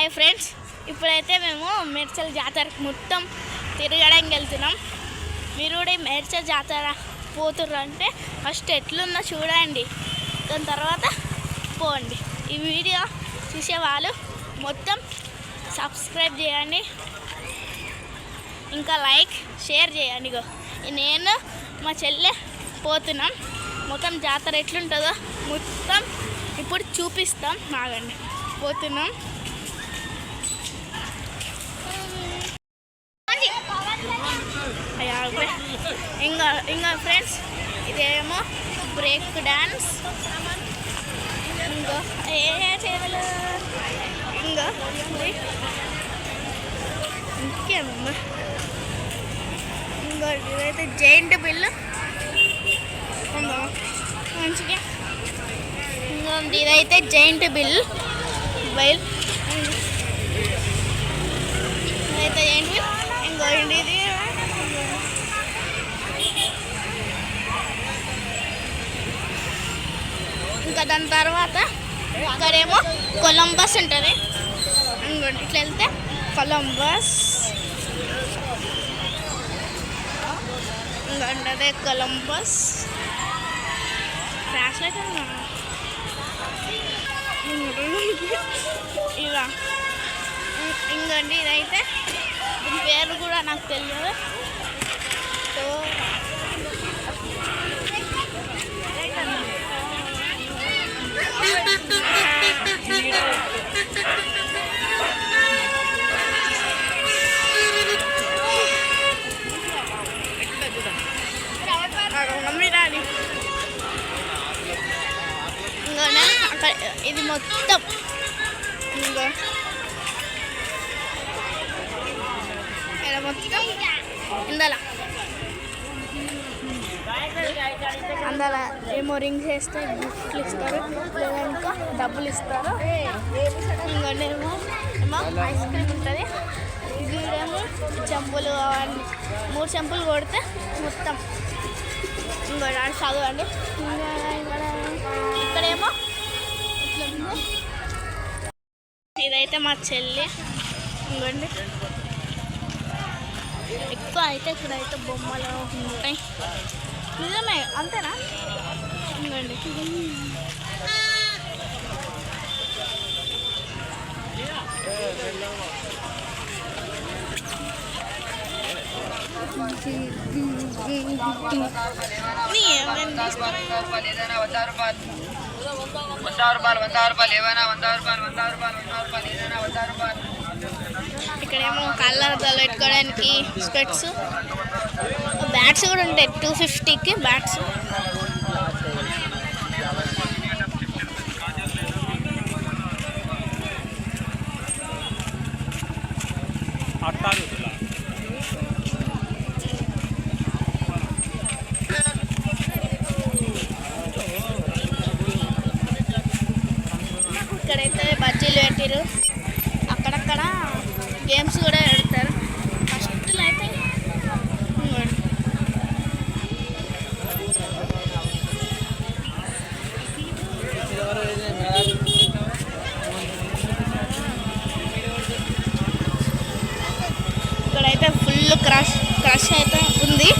Hi friends, ఇప్పుడైతే మేము మేడ్చల్ జాతరకు మొత్తం తిరగడానికి వెళ్తున్నాం. మీరు కూడా మేడ్చల్ జాతర పోతుర్రు అంటే ఫస్ట్ ఎట్లుందో చూడండి, దాని తర్వాత పోండి. ఈ వీడియో చూసేవాళ్ళు మొత్తం సబ్స్క్రైబ్ చేయండి, ఇంకా లైక్ షేర్ చేయండి. నేను మా చెల్లె పోతున్నాం. మొత్తం జాతర ఎట్లుంటుందో మొత్తం ఇప్పుడు చూపిస్తాం. ఆగండి, పోతున్నాం. ఇంకా ఫ్రెండ్స్, ఇదేమో బ్రేక్ డాన్స్. ఇంకో చేయలు ఇంకేమమ్మా, ఇంకో ఇదైతే జైంట్ బిల్ మంచిగా. ఇంకో ఇదైతే జైంట్ బిల్ ఇదైతే జైంట్ బిల్. ఇంకో ఇది ఇంకా దాని తర్వాత ఇక్కడేమో కొలంబస్ ఉంటుంది. ఇంకోటి ఇట్లా వెళ్తే కొలంబస్, ఇంకంటే కొలంబస్ క్రాష్లో అయితే ఇవా. ఇంకండి ఇదైతే దీని పేరు కూడా నాకు తెలియదు. సో ఇది మొత్తం ఇంకా మొత్తం అందులో ఏమో రింగ్స్ వేస్తే గిఫ్ట్లు ఇస్తారు, లేదా ఇంకా డబ్బులు ఇస్తారు. ఇంకోటేమో ఐస్ క్రీమ్ ఉంటుంది. ఇదేమో చెంపులు, అవన్నీ 3 చెంపులు కొడితే మొత్తం ఇంకోటి ఆడ చదవండి. ఇక్కడేమో ఇదైతే మా చెల్లి. ఇంకోండి ఎక్కువ అయితే ఇక్కడైతే బొమ్మలు ఉంటాయి. నిజమే, అంతేనా? ఇంకోండి ఇక్కడేమో కళ్ళద్దాలు పెట్టుకోవడానికి స్పెట్స్, బ్యాట్స్ కూడా ఉంటాయి. 250కి బ్యాట్స్. ఇక్కడైతే బజ్జీలు పెట్టారు, అక్కడక్కడ గేమ్స్ కూడా పెడతారు. ఫస్ట్లో అయితే ఇక్కడైతే ఫుల్ క్రష్ అయితే ఉంది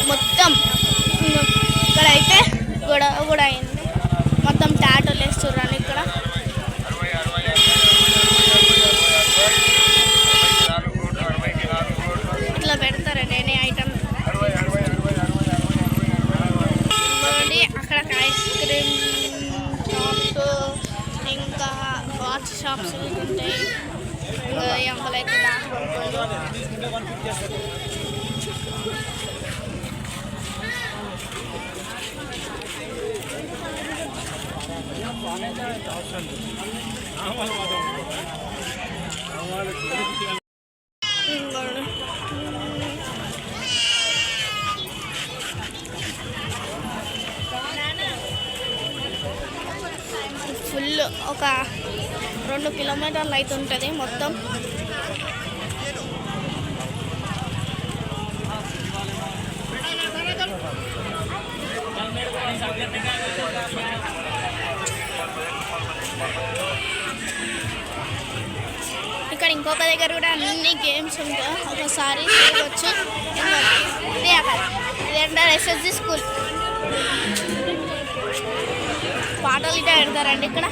మొత్తం. ఇక్కడైతే గొడవ కూడా అయింది, మొత్తం టాటోలు వేస్తుర్రాను. ఇక్కడ ఇట్లా పెడతారండి ఎనీ ఐటమ్. అక్కడ ఐస్ క్రీమ్ షాప్స్, ఇంకా వాచ్ షాప్స్ ఉంటాయి. ఎంకలైతే ఫుల్ ఒక 2 కిలోమీటర్లు అయితే ఉంటుంది మొత్తం. ఇంకొక దగ్గర కూడా అన్ని గేమ్స్ ఉంటాయి, ఒకసారి చేయవచ్చు. ఇదే అక్కడ ఇదేంటారు ఎస్ఎస్జి స్కూల్. పాటలు ఇట్లా పెడతారండి ఇక్కడ.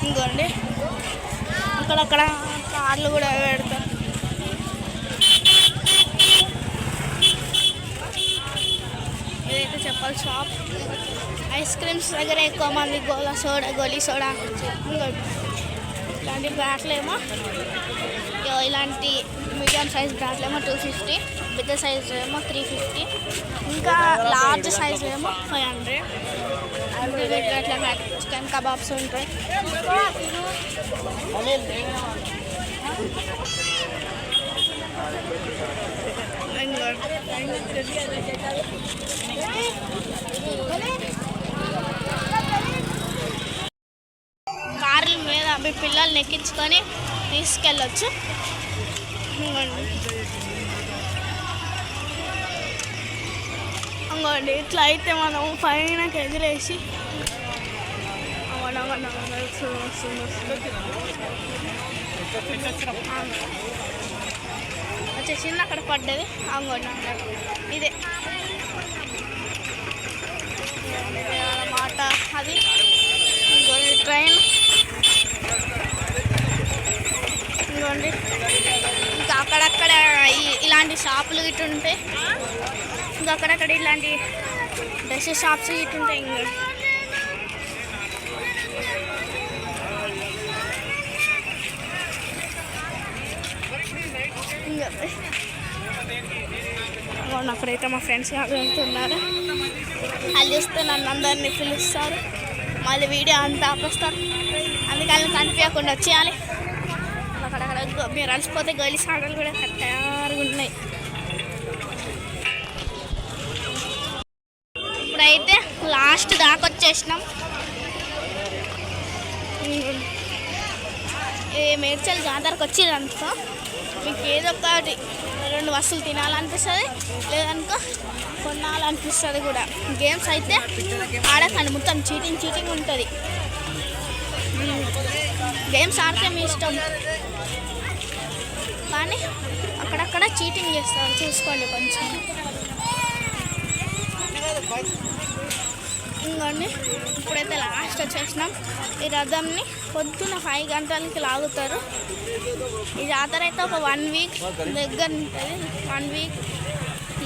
ఇంకోండి అక్కడక్కడ కార్లు కూడా పెడతారు. ఇదైతే చెప్పాలి షాప్. ఐస్ క్రీమ్స్ దగ్గర ఎక్కువ మంది గోలీ సోడా ఇంకోటి ఇలాంటి బ్యాట్లేమో, ఇలాంటి మీడియం సైజ్ బ్యాట్లేమో 250, పెద్ద సైజ్ ఏమో 350, ఇంకా లార్జ్ సైజ్ ఏమో 500. అట్లా చికెన్ కబాబ్స్ ఉంటాయి. కార్ల మీద మీ పిల్లల్ని ఎక్కించుకొని తీసుకెళ్ళొచ్చు. అంగోండి ఇట్లా అయితే మనం పైనకి ఎగిరేసి వచ్చేసింది. అక్కడ పడ్డది అంగోండి ఇదే అన్నమాట. అది ఇంకోండి ట్రైన్. ఇంకోండి ఇంకా అక్కడక్కడ ఇలాంటి షాపులు గిట్టు ఉంటాయి. ఇంకా అక్కడక్కడ ఇలాంటి డ్రెస్ షాప్స్ గిట్టు ఉంటాయి. అక్కడైతే మా ఫ్రెండ్స్ వెళ్తున్నారు. వాళ్ళు చూస్తే నన్ను అందరినీ పిలుస్తారు, మళ్ళీ వీడియో అంతా ఆపేస్తారు. అందుకని కనిపించకుండా వచ్చేయాలి. అక్కడక్కడ మీరు అలసిపోతే గోలీ సాగలు కూడా తయారుగా ఉన్నాయి. ఇప్పుడైతే లాస్ట్ దాకా వచ్చేసినాం. మేడ్చల్ జాతరకు వచ్చిందనుకో మీకు ఏదో ఒకటి 2 వస్తువులు తినాలనిపిస్తుంది, లేదనుకో కొనాలనిపిస్తుంది కూడా. గేమ్స్ అయితే ఆడకండి, మొత్తం చీటింగ్ ఉంటుంది. గేమ్స్ ఆడితే మీ ఇష్టం, కానీ అక్కడక్కడ చీటింగ్ చేస్తారు, చూసుకోండి కొంచెం. ఇంకోండి ఇప్పుడైతే లాస్ట్ వచ్చేసినాం. ఈ రథంని పొద్దున్న 5 గంటలకి లాగుతారు. ఈ జాతర అయితే ఒక 1 వీక్ దగ్గర ఉంటుంది. 1 వీక్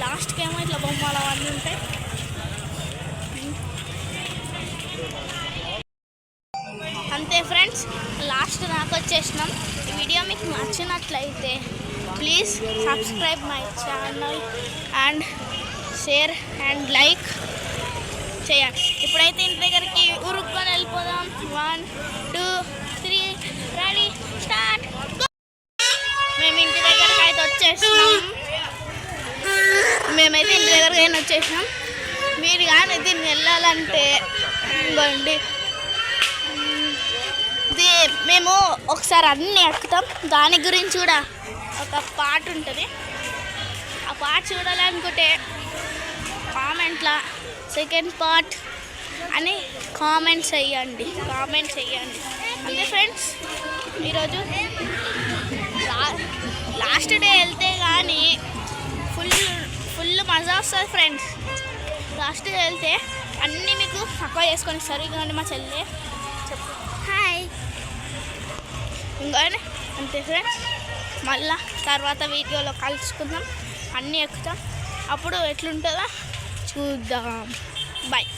లాస్ట్కి ఏమో ఇట్లా బొమ్మలు అవన్నీ ఉంటాయి. అంతే ఫ్రెండ్స్, లాస్ట్ దాకా వచ్చేసినాం. ఈ వీడియో మీకు నచ్చినట్లయితే please subscribe my channel and share and like చేయండి. ఇప్పుడైతే ఇంటి దగ్గరికి ఉరుక్కొని వెళ్ళిపోదాం. 1 2 3 రెడీ స్టార్ట్. మేమైతే ఇంటి దగ్గరికి వచ్చేసినాం. మీరు కానీ దీన్ని వెళ్ళాలంటే ఇవ్వండి, మేము ఒకసారి అన్నీ ఎక్కుతాం. దాని గురించి కూడా ఒక పాట ఉంటుంది. ఆ పాట చూడాలనుకుంటే కామెంట్లో సెకండ్ పార్ట్ అని కామెంట్స్ చేయండి. అంతే ఫ్రెండ్స్, ఈరోజు లాస్ట్ డే వెళ్తే కానీ ఫుల్ మజా వస్తుంది ఫ్రెండ్స్. లాస్ట్ డే వెళ్తే అన్నీ మీకు తక్కువ చేసుకొని సరిగా మా చెల్లె చెప్పు హాయ్ ఇంకోనే. అంతే ఫ్రెండ్స్, మళ్ళా తర్వాత వీడియోలో కలుసుకుందాం, అన్నీ ఎక్కుతాం. అప్పుడు ఎట్లుంటుందో చూద్దాం. బాయ్.